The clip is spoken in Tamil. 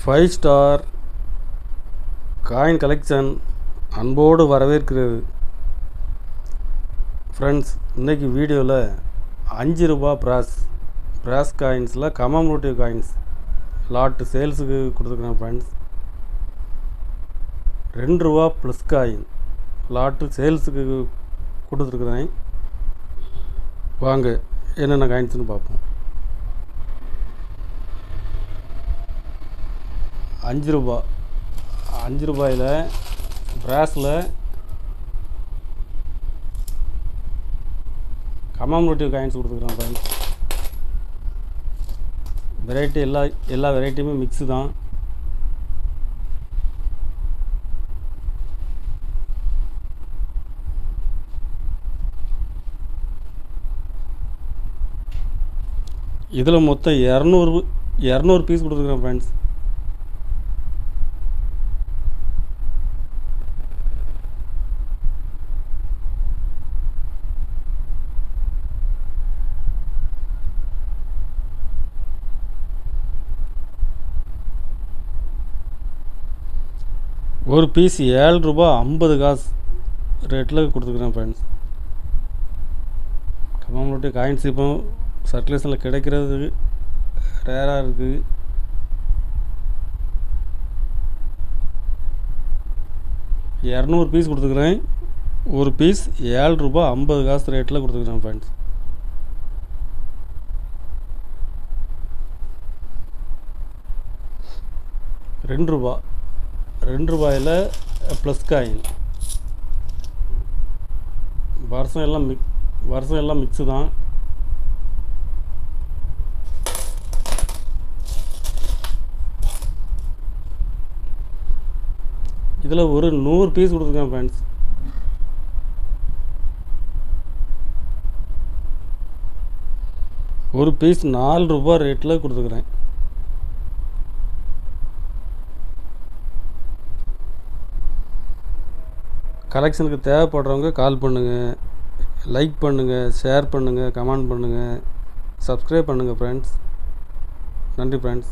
5 ஸ்டார் காயின் கலெக்ஷன் அன்போடு வரவேற்கிறது. ஃப்ரெண்ட்ஸ், இன்றைக்கி வீடியோவில் 5 ரூபா பிராஸ் காயின்ஸில் கமமோட்டிவ் காயின்ஸ் லாட்டு சேல்ஸுக்கு கொடுத்துருக்குறேன். ஃப்ரெண்ட்ஸ், 2 ரூபா ப்ளஸ் காயின் லாட்டு சேல்ஸுக்கு கொடுத்துருக்குறேன். வாங்க என்னென்ன காயின்ஸ்னு பார்ப்போம். 5 ரூபாயில் பிராஸில் கமமோட்டிவ் காயின்ஸ் கொடுத்துருக்குறேன். ஃப்ரெண்ட்ஸ், வெரைட்டி எல்லா வெரைட்டியுமே மிக்ஸு தான். இதில் மொத்தம் 200 பீஸ் கொடுத்துருக்குறேன். ஃப்ரெண்ட்ஸ், ஒரு பீஸ் 7 ரூபா 50 காசு ரேட்டில் கொடுத்துருக்குறேன். ஃப்ரெண்ட்ஸ், கமமோட்டிவ் காயின்ஸ் இப்போ சர்க்குலேஷனில் கிடைக்கிறது ரேராக இருக்குது. இரநூறு பீஸ் கொடுத்துருக்குறேன். ஒரு பீஸ் 7 ரூபா 50 காசு ரேட்டில் கொடுத்துருக்குறேன். ஃப்ரெண்ட்ஸ், ரெண்டு ரூபாயில் ப்ளஸ் காயின் வருஷம் எல்லாம் மிக்ஸு தான். இதில் ஒரு 100 பீஸ் கொடுத்துருக்கேன். ஃப்ரெண்ட்ஸ், ஒரு பீஸ் 4 ரூபா ரேட்டில் கொடுத்துருக்குறேன். கலெக்ஷனுக்கு தேவைப்படுறவங்க கால் பண்ணுங்கள், லைக் பண்ணுங்கள், ஷேர் பண்ணுங்கள், கமெண்ட் பண்ணுங்கள், சப்ஸ்கிரைப் பண்ணுங்கள். ஃப்ரெண்ட்ஸ், நன்றி. ஃப்ரெண்ட்ஸ்.